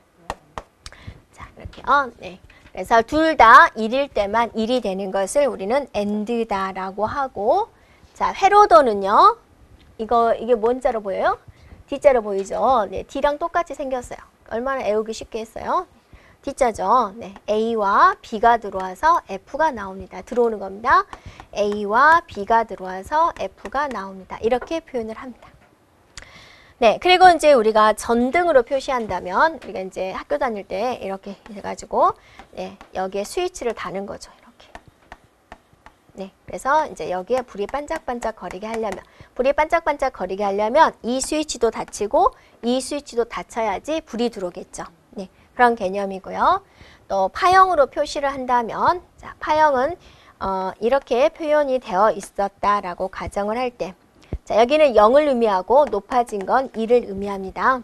자, 이렇게요. 네. 그래서 둘 다 1일 때만 1이 되는 것을 우리는 and다라고 하고, 자, 회로도는요. 이게 뭔 자로 보여요? D자로 보이죠? 네, D랑 똑같이 생겼어요. 얼마나 애우기 쉽게 했어요? D자죠. 네, A와 B가 들어와서 F가 나옵니다. 들어오는 겁니다. A와 B가 들어와서 F가 나옵니다. 이렇게 표현을 합니다. 네, 그리고 이제 우리가 전등으로 표시한다면 우리가 이제 학교 다닐 때 이렇게 해가지고 네, 여기에 스위치를 다는 거죠. 이렇게. 네, 그래서 이제 여기에 불이 반짝반짝 거리게 하려면 이 스위치도 닫히고 이 스위치도 닫혀야지 불이 들어오겠죠. 네, 그런 개념이고요. 또 파형으로 표시를 한다면, 자, 파형은 이렇게 표현이 되어 있었다라고 가정을 할 때, 자, 여기는 0을 의미하고 높아진 건 1을 의미합니다.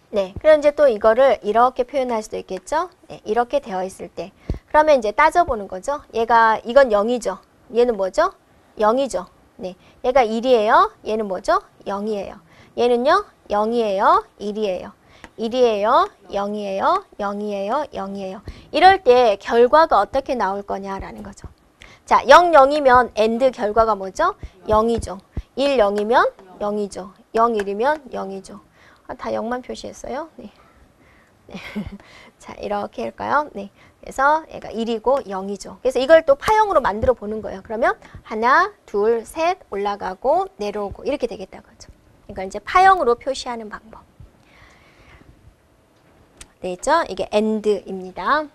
네, 그럼 이제 또 이거를 이렇게 표현할 수도 있겠죠. 네, 이렇게 되어 있을 때, 그러면 이제 따져보는 거죠. 이건 0이죠. 얘는 뭐죠? 0이죠. 네, 얘가 1이에요. 얘는 뭐죠? 0이에요. 얘는요? 0이에요. 1이에요. 1이에요. 0이에요. 0이에요. 0이에요. 이럴 때 결과가 어떻게 나올 거냐라는 거죠. 자, 0, 0이면 AND 결과가 뭐죠? 0이죠. 1, 0이면 0이죠. 0, 1이면 0이죠. 다 0만 표시했어요. 네. 네. 자, 이렇게 할까요? 네. 그래서 얘가 1이고 0이죠. 그래서 이걸 또 파형으로 만들어 보는 거예요. 그러면 하나, 둘, 셋 올라가고 내려오고 이렇게 되겠다고죠. 이걸 이제 파형으로 표시하는 방법. 네, 있죠? 이게 AND입니다.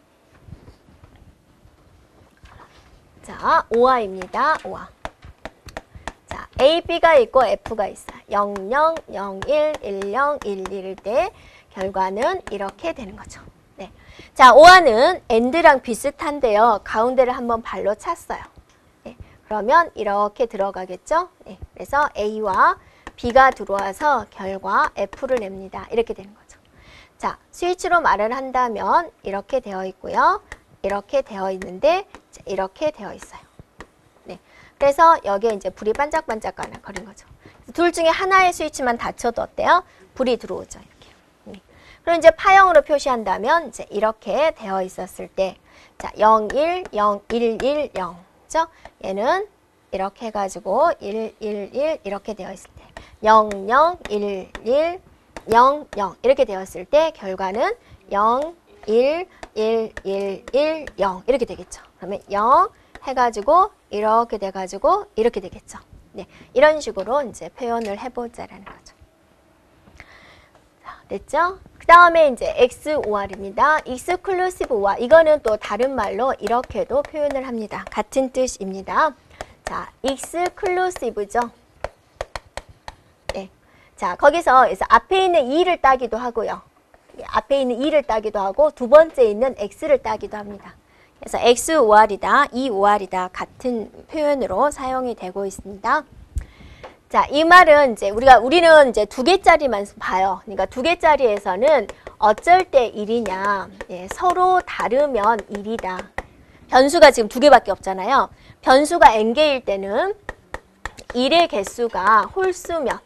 자, OR입니다. OR. 자, A, B가 있고 F가 있어요. 0, 0, 0, 1, 1, 0, 1, 1일 때 결과는 이렇게 되는 거죠. 네. 자, OR는 AND랑 비슷한데요. 가운데를 한번 발로 찼어요. 네. 그러면 이렇게 들어가겠죠? 네. 그래서 A와 B가 들어와서 결과 F를 냅니다. 이렇게 되는 거죠. 자, 스위치로 말을 한다면 이렇게 되어 있고요. 이렇게 되어 있는데 이렇게 되어 있어요. 네. 그래서 여기에 이제 불이 반짝반짝 거리는 거죠. 둘 중에 하나의 스위치만 닫혀도 어때요? 불이 들어오죠. 이렇게. 네. 그럼 이제 파형으로 표시한다면 이제 이렇게 되어 있었을 때, 자, 0, 1, 0, 1, 1, 0. 그죠? 얘는 이렇게 해가지고 1, 1, 1 이렇게 되어 있을 때, 0, 0, 1, 1, 0, 0 이렇게 되었을 때 결과는 0, 1, 1, 1, 1, 0 이렇게 되겠죠. 그러면 0 해가지고 이렇게 돼가지고 이렇게 되겠죠. 네, 이런 식으로 이제 표현을 해보자라는 거죠. 자, 됐죠? 그 다음에 이제 XOR입니다. Exclusive OR. 이거는 또 다른 말로 이렇게도 표현을 합니다. 같은 뜻입니다. 자, Exclusive죠. 네. 자, 거기서 앞에 있는 2를 따기도 하고요. 앞에 있는 2를 따기도 하고 두 번째 있는 X를 따기도 합니다. 그래서 XOR이다, EOR이다 같은 표현으로 사용이 되고 있습니다. 자, 이 말은 이제 우리는 이제 두 개짜리만 봐요. 그러니까 두 개짜리에서는 어쩔 때 1이냐, 예, 서로 다르면 1이다. 변수가 지금 두 개밖에 없잖아요. 변수가 n개일 때는 1의 개수가 홀수면,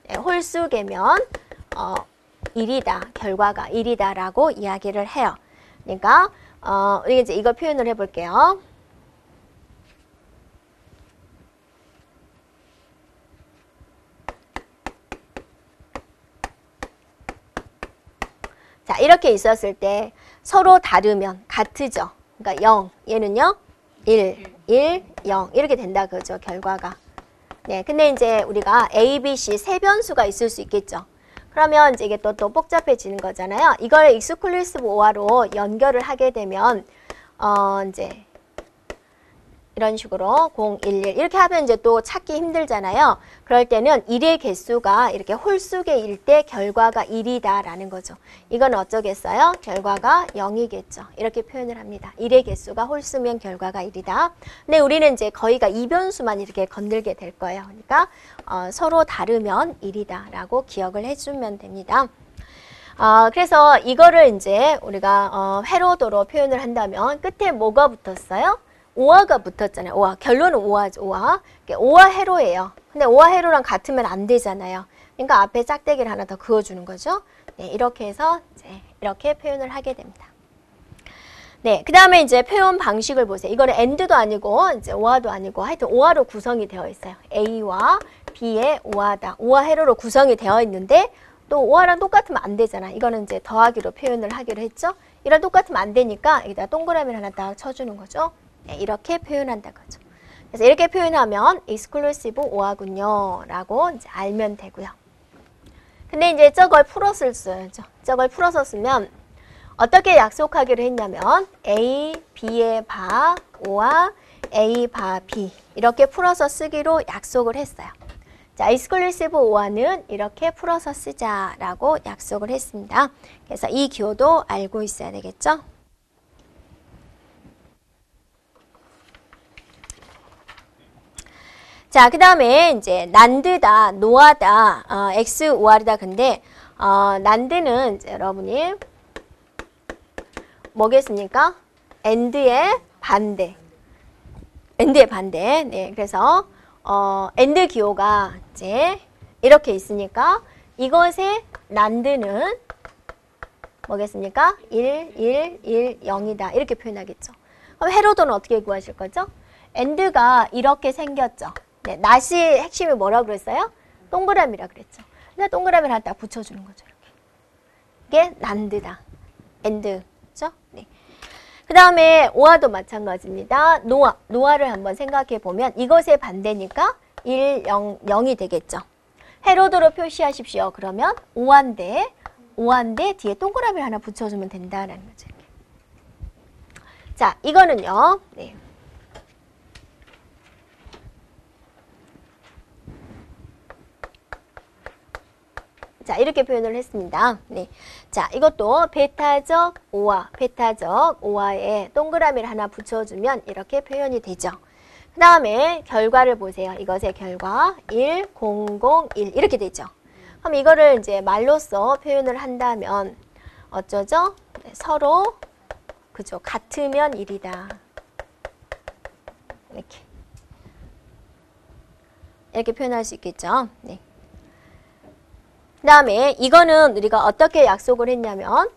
예, 홀수개면 1이다. 결과가 1이다라고 이야기를 해요. 그러니까 우리가 이제 이걸 표현을 해볼게요. 자, 이렇게 있었을 때 서로 다르면 같으죠. 그러니까 0, 얘는요 1, 1, 0 이렇게 된다 그죠, 결과가. 네, 근데 이제 우리가 A, B, C 세 변수가 있을 수 있겠죠. 그러면 이제 이게 또 복잡해지는 거잖아요. 이걸 exclusive OR로 연결을 하게 되면 이제 이런 식으로 0, 1, 1 이렇게 하면 이제 또 찾기 힘들잖아요. 그럴 때는 1의 개수가 이렇게 홀수의 1 때 결과가 1이다 라는 거죠. 이건 어쩌겠어요? 결과가 0이겠죠. 이렇게 표현을 합니다. 1의 개수가 홀수면 결과가 1이다. 근데 우리는 이제 거의가 이변수만 이렇게 건들게 될 거예요. 그러니까 서로 다르면 1이다 라고 기억을 해주면 됩니다. 그래서 이거를 이제 우리가 회로도로 표현을 한다면 끝에 뭐가 붙었어요? 오화가 붙었잖아요. 오화. 결론은 오화죠. 오화. 오화 회로예요. 근데 오화 회로랑 같으면 안 되잖아요. 그러니까 앞에 짝대기를 하나 더 그어주는 거죠. 네, 이렇게 해서 이제 이렇게 표현을 하게 됩니다. 네, 그 다음에 이제 표현 방식을 보세요. 이거는 AND도 아니고 이제 오화도 아니고 하여튼 오화로 구성이 되어 있어요. A와 B의 오화다. 오화 회로로 구성이 되어 있는데 또 오화랑 똑같으면 안 되잖아. 이거는 이제 더하기로 표현을 하기로 했죠. 이랑 똑같으면 안 되니까 여기다 동그라미를 하나 딱 쳐주는 거죠. 네, 이렇게 표현한다 거죠. 그래서 이렇게 표현하면 exclusive 오화군요 라고 이제 알면 되고요. 근데 이제 저걸 풀었을 써야죠. 저걸 풀어서 쓰면 어떻게 약속하기로 했냐면 A, B의 바 O와 A 바 B 이렇게 풀어서 쓰기로 약속을 했어요. 자, exclusive 오화는 이렇게 풀어서 쓰자라고 약속을 했습니다. 그래서 이 기호도 알고 있어야 되겠죠. 자, 그 다음에 이제 난드다, 노하다, X, OR이다. 근데 난드는 이제 여러분이 뭐겠습니까? AND의 반대. AND의 반대. 네, 그래서 AND 기호가 이제 이렇게 있으니까 이것의 난드는 뭐겠습니까? 1, 1, 1, 0이다. 이렇게 표현하겠죠. 그럼 회로도는 어떻게 구하실 거죠? AND가 이렇게 생겼죠. 네, 낫이 핵심이 뭐라고 그랬어요? 동그라미라 그랬죠. 그래서 동그라미를 하나 딱 붙여주는 거죠. 이렇게. 이게 난드다. AND. 그죠? 네. 그 다음에 오화도 마찬가지입니다. 노화를 한번 생각해 보면 이것의 반대니까 1, 0, 0이 되겠죠. 회로도로 표시하십시오. 그러면 오화인데 뒤에 동그라미를 하나 붙여주면 된다라는 거죠. 이렇게. 자, 이거는요. 네. 자, 이렇게 표현을 했습니다. 네. 자, 이것도 베타적 오화에 동그라미를 하나 붙여주면 이렇게 표현이 되죠. 그 다음에 결과를 보세요. 이것의 결과 1, 0, 0, 1 이렇게 되죠. 그럼 이거를 이제 말로써 표현을 한다면 어쩌죠? 네, 서로 그죠? 같으면 1이다. 이렇게 표현할 수 있겠죠. 네. 그 다음에 이거는 우리가 어떻게 약속을 했냐면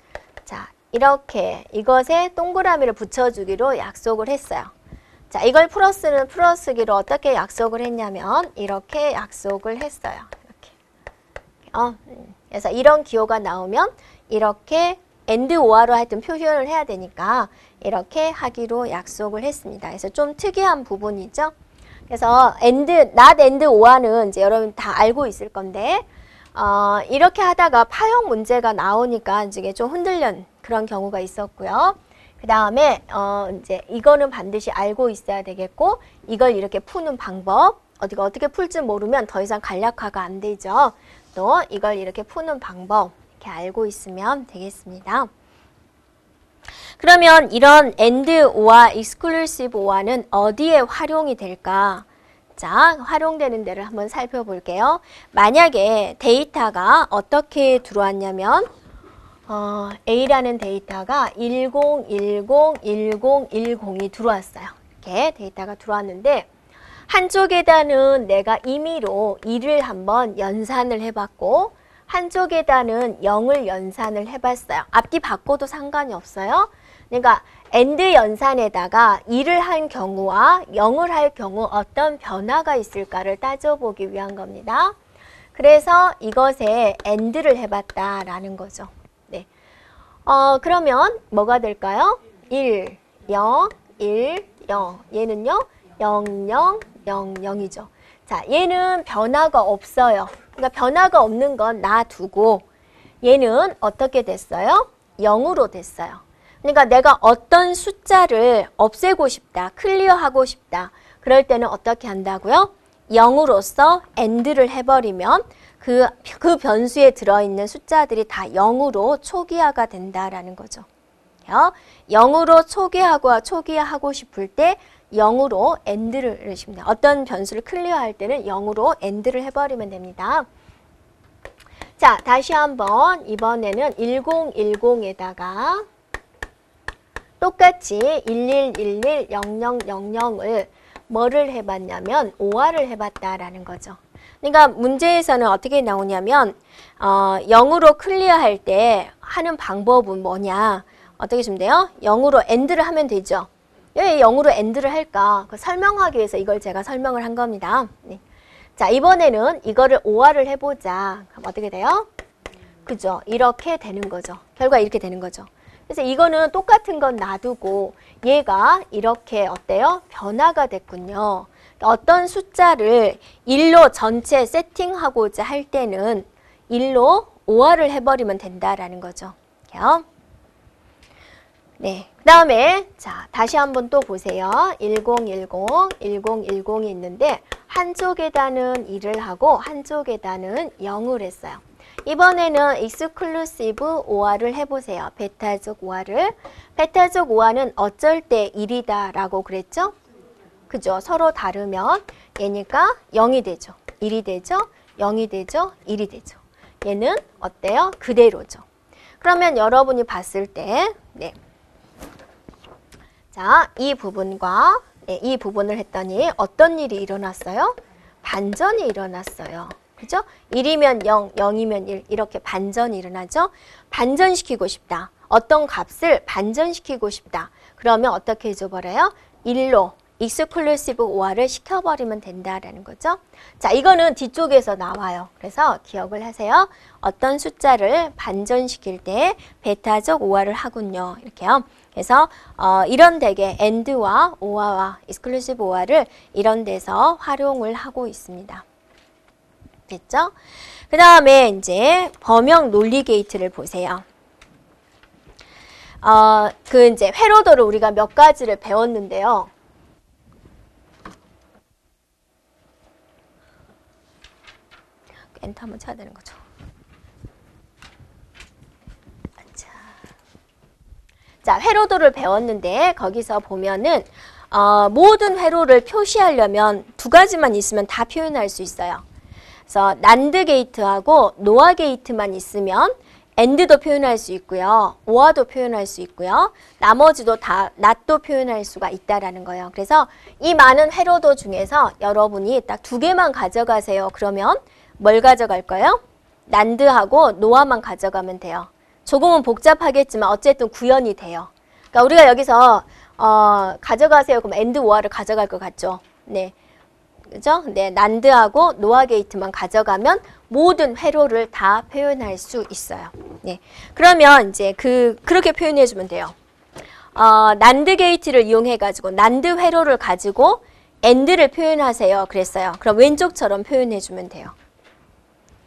자, 이렇게 이것에 동그라미를 붙여주기로 약속을 했어요. 자, 이걸 풀어쓰기로 어떻게 약속을 했냐면 이렇게 약속을 했어요. 이렇게. 그래서 이런 기호가 나오면 이렇게 AND OR로 하여튼 표현을 해야 되니까 이렇게 하기로 약속을 했습니다. 그래서 좀 특이한 부분이죠. 그래서 not AND OR는 이제 여러분 다 알고 있을 건데 이렇게 하다가 파형 문제가 나오니까 이제 좀 흔들린 그런 경우가 있었고요. 그 다음에 이제 이거는 반드시 알고 있어야 되겠고 이걸 이렇게 푸는 방법 어떻게 풀지 모르면 더 이상 간략화가 안 되죠. 또 이걸 이렇게 푸는 방법 이렇게 알고 있으면 되겠습니다. 그러면 이런 AND OR, exclusive OR는 어디에 활용이 될까? 자, 활용되는 데를 한번 살펴볼게요. 만약에 데이터가 어떻게 들어왔냐면 A라는 데이터가 10101010이 들어왔어요. 이렇게 데이터가 들어왔는데 한쪽에다는 내가 임의로 2를 한번 연산을 해봤고 한쪽에다는 0을 연산을 해봤어요. 앞뒤 바꿔도 상관이 없어요. 그러니까 AND 연산에다가 2를 한 경우와 0을 할 경우 어떤 변화가 있을까를 따져보기 위한 겁니다. 그래서 이것에 AND를 해봤다라는 거죠. 네. 그러면 뭐가 될까요? 1, 0, 1, 0. 얘는요? 0, 0, 0, 0이죠. 자, 얘는 변화가 없어요. 그러니까 변화가 없는 건 놔두고 얘는 어떻게 됐어요? 0으로 됐어요. 그러니까 내가 어떤 숫자를 없애고 싶다, 클리어하고 싶다. 그럴 때는 어떻게 한다고요? 0으로서 AND를 해버리면 그 변수에 들어있는 숫자들이 다 0으로 초기화가 된다라는 거죠. 0으로 초기화하고 싶을 때 0으로 AND를 하시면 돼요. 어떤 변수를 클리어할 때는 0으로 AND를 해버리면 됩니다. 자, 다시 한번 이번에는 1010에다가 똑같이 11110000을 뭐를 해봤냐면 5화를 해봤다라는 거죠. 그러니까 문제에서는 어떻게 나오냐면 0으로 클리어할 때 하는 방법은 뭐냐. 어떻게 하시면 돼요? 0으로 AND를 하면 되죠. 왜 0으로 AND를 할까? 설명하기 위해서 이걸 제가 설명을 한 겁니다. 네. 자, 이번에는 이거를 5화를 해보자. 그럼 어떻게 돼요? 그죠? 이렇게 되는 거죠. 결과 이렇게 되는 거죠. 그래서 이거는 똑같은 건 놔두고 얘가 이렇게 어때요? 변화가 됐군요. 어떤 숫자를 1로 전체 세팅하고자 할 때는 1로 5화를 해버리면 된다라는 거죠. 네. 그 다음에 자 다시 한번 또 보세요. 1010, 1010이 있는데 한쪽에다는 1을 하고 한쪽에다는 0을 했어요. 이번에는 익스클루시브 5화를 해보세요. 베타적 5화를. 베타적 5화는 어쩔 때 1이다 라고 그랬죠? 그죠? 서로 다르면 얘니까 0이 되죠. 1이 되죠. 0이 되죠. 1이 되죠. 얘는 어때요? 그대로죠. 그러면 여러분이 봤을 때 네. 자, 이 부분과 이 부분을 했더니 어떤 일이 일어났어요? 반전이 일어났어요. 그죠? 1이면 0, 0이면 1 이렇게 반전이 일어나죠? 반전시키고 싶다. 어떤 값을 반전시키고 싶다. 그러면 어떻게 해줘버려요? 1로 익스클루시브 5화를 시켜버리면 된다라는 거죠. 자, 이거는 뒤쪽에서 나와요. 그래서 기억을 하세요. 어떤 숫자를 반전시킬 때 베타적 5화를 하군요. 이렇게요. 그래서 이런 덱에 AND와 5화와 익스클루시브 5화를 이런 데서 활용을 하고 있습니다. 됐죠? 그 다음에 이제 범용 논리 게이트를 보세요. 이제 회로도를 우리가 몇 가지를 배웠는데요. 엔터 한번 쳐야 되는 거죠. 자, 회로도를 배웠는데 거기서 보면은 모든 회로를 표시하려면 두 가지만 있으면 다 표현할 수 있어요. 그래서 난드 게이트하고 노아 게이트만 있으면 AND도 표현할 수 있고요. OR도 표현할 수 있고요. 나머지도 다 NOT도 표현할 수가 있다라는 거예요. 그래서 이 많은 회로도 중에서 여러분이 딱 두 개만 가져가세요. 그러면 뭘 가져갈 거예요? 난드하고 노아만 가져가면 돼요. 조금은 복잡하겠지만 어쨌든 구현이 돼요. 그러니까 우리가 여기서 가져가세요. 그럼 AND OR를 가져갈 것 같죠? 네. 그죠? 네, 난드하고 노아 게이트만 가져가면 모든 회로를 다 표현할 수 있어요. 네. 그러면 이제 그렇게 표현해 주면 돼요. 난드 게이트를 이용해 가지고 난드 회로를 가지고 AND를 표현하세요. 그랬어요. 그럼 왼쪽처럼 표현해 주면 돼요.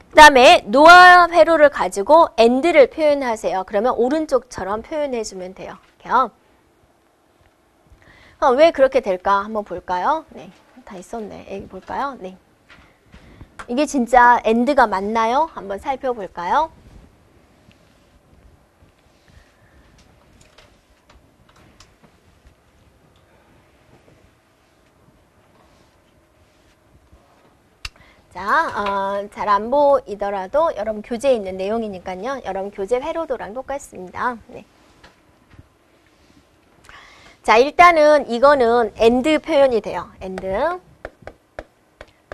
그 다음에 노아 회로를 가지고 AND를 표현하세요. 그러면 오른쪽처럼 표현해 주면 돼요. 이렇게요. 왜 그렇게 될까? 한번 볼까요? 네. 다 있었네. 여기 볼까요? 네. 이게 진짜 AND가 맞나요? 한번 살펴볼까요? 자, 잘 안 보이더라도 여러분 교재에 있는 내용이니까요. 여러분 교재 회로도랑 똑같습니다. 네. 자, 일단은 이거는 AND 표현이 돼요. AND.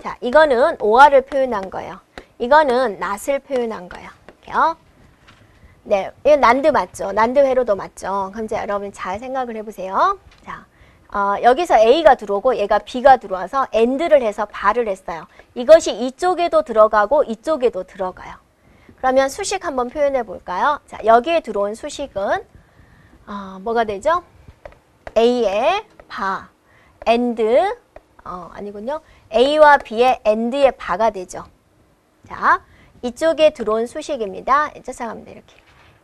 자, 이거는 OR을 표현한 거예요. 이거는 NOT을 표현한 거예요. 이렇게요. 네, 이거 난드 맞죠? 난드 회로도 맞죠? 그럼 이제 여러분 잘 생각을 해보세요. 자, 여기서 A가 들어오고 얘가 B가 들어와서 AND를 해서 발을 했어요. 이것이 이쪽에도 들어가고 이쪽에도 들어가요. 그러면 수식 한번 표현해 볼까요? 자, 여기에 들어온 수식은 뭐가 되죠? A의 바, AND, 아니군요. A와 B의 AND의 바가 되죠. 자, 이쪽에 들어온 수식입니다. 쫓아갑니다. 이렇게.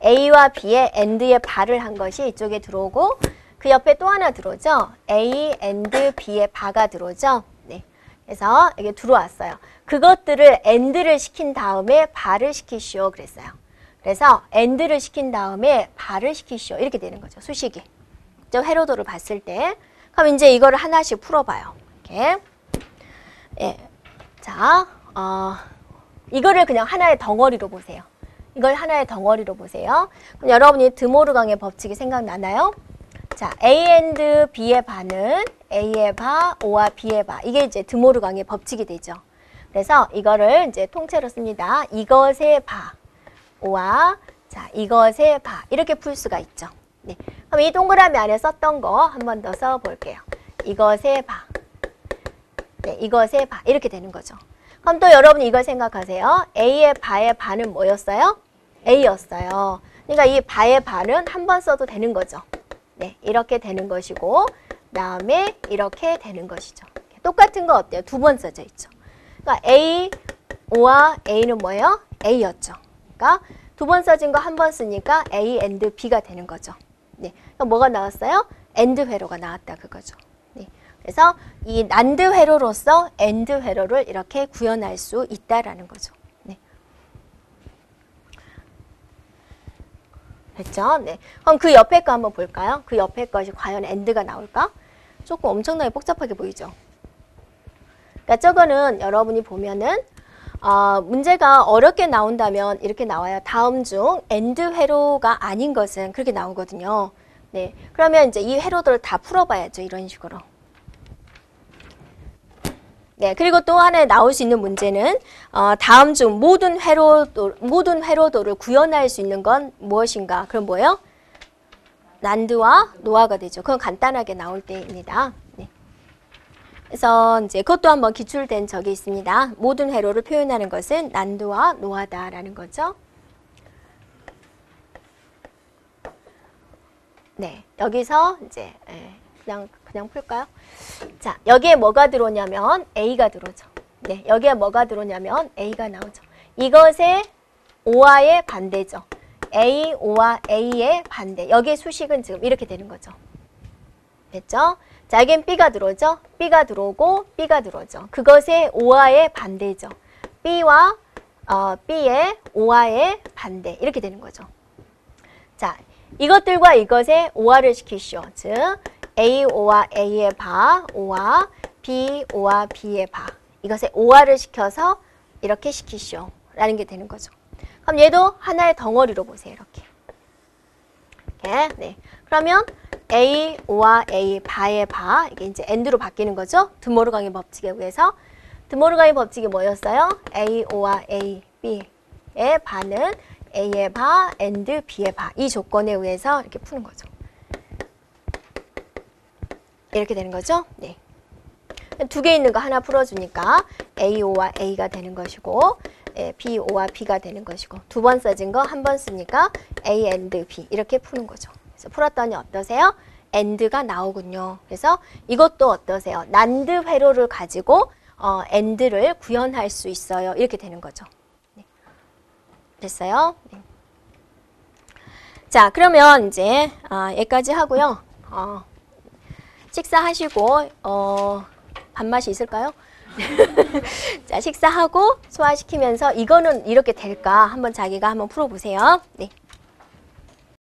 A와 B의 AND의 바를 한 것이 이쪽에 들어오고 그 옆에 또 하나 들어오죠. A and B의 바가 들어오죠. 네. 그래서 이게 들어왔어요. 그것들을 AND를 시킨 다음에 바를 시키시오 그랬어요. 그래서 AND를 시킨 다음에 바를 시키시오 이렇게 되는 거죠. 수식이. 저 회로도를 봤을 때. 그럼 이제 이거를 하나씩 풀어봐요. 이렇게. 예. 자, 이거를 그냥 하나의 덩어리로 보세요. 이걸 하나의 덩어리로 보세요. 그럼 여러분이 드모르강의 법칙이 생각나나요? 자, A and B의 바는 A의 바, O와 B의 바. 이게 이제 드모르강의 법칙이 되죠. 그래서 이거를 이제 통째로 씁니다. 이것의 바, O와 자, 이것의 바. 이렇게 풀 수가 있죠. 네. 그럼 이 동그라미 안에 썼던 거 한 번 더 써볼게요. 이것의 바. 네, 이것의 바. 이렇게 되는 거죠. 그럼 또 여러분이 이걸 생각하세요. A의 바의 바는 뭐였어요? A였어요. 그러니까 이 바의 바는 한 번 써도 되는 거죠. 네, 이렇게 되는 것이고 그다음에 이렇게 되는 것이죠. 똑같은 거 어때요? 두 번 써져 있죠. 그러니까 A, O와 A는 뭐예요? A였죠. 그러니까 두 번 써진 거 한 번 쓰니까 A and B가 되는 거죠. 네, 그럼 뭐가 나왔어요? AND 회로가 나왔다 그거죠. 네, 그래서 이 난드 회로로서 AND 회로를 이렇게 구현할 수 있다라는 거죠. 네. 됐죠? 네. 그럼 그 옆에 거 한번 볼까요? 그 옆에 것이 과연 AND가 나올까? 조금 엄청나게 복잡하게 보이죠? 그러니까 저거는 여러분이 보면은 문제가 어렵게 나온다면 이렇게 나와요. 다음 중 AND 회로가 아닌 것은 그렇게 나오거든요. 네. 그러면 이제 이 회로들을 다 풀어봐야죠. 이런 식으로. 네. 그리고 또 하나 나올 수 있는 문제는 다음 중 모든 회로도를 구현할 수 있는 건 무엇인가? 그럼 뭐예요? 난드와 노아가 되죠. 그건 간단하게 나올 때입니다. 네. 그래서 이제 그것도 한번 기출된 적이 있습니다. 모든 회로를 표현하는 것은 난드와 노아다라는 거죠. 네, 여기서 이제 그냥 풀까요? 자, 여기에 뭐가 들어오냐면 A가 들어오죠. 네, 여기에 뭐가 들어오냐면 A가 나오죠. 이것의 O와의 반대죠. A, O와 A의 반대. 여기에 수식은 지금 이렇게 되는 거죠. 됐죠? 자, 여기엔 B가 들어오죠. B가 들어오고 B가 들어오죠. 그것의 O와의 반대죠. B와 B의 O와의 반대. 이렇게 되는 거죠. 자, 이것들과 이것의 O화를 시키시오. 즉, A, O와 A의 바, O와 B, O와 B의 바. 이것의 O화를 시켜서 이렇게 시키시오. 라는 게 되는 거죠. 그럼 얘도 하나의 덩어리로 보세요. 이렇게. 이렇게. 네. 그러면 A, O와 A, 바의 바. 이게 이제 AND로 바뀌는 거죠. 드모르강의 법칙에 의해서. 드모르강의 법칙이 뭐였어요? A, O와 A, B의 바는 A의 바, AND B의 바. 이 조건에 의해서 이렇게 푸는 거죠. 이렇게 되는 거죠. 네. 두 개 있는 거 하나 풀어주니까 A, O와 A가 되는 것이고 B, O와 B가 되는 것이고 두 번 써진 거 한 번 쓰니까 A, AND B 이렇게 푸는 거죠. 그래서 풀었더니 어떠세요? AND가 나오군요. 그래서 이것도 어떠세요? 난드 회로를 가지고 AND를 구현할 수 있어요. 이렇게 되는 거죠. 네. 됐어요? 네. 자, 그러면 이제 여기까지 하고요. 식사하시고 밥맛이 있을까요? 자, 식사하고 소화시키면서 이거는 이렇게 될까 한번 자기가 한번 풀어보세요. 네.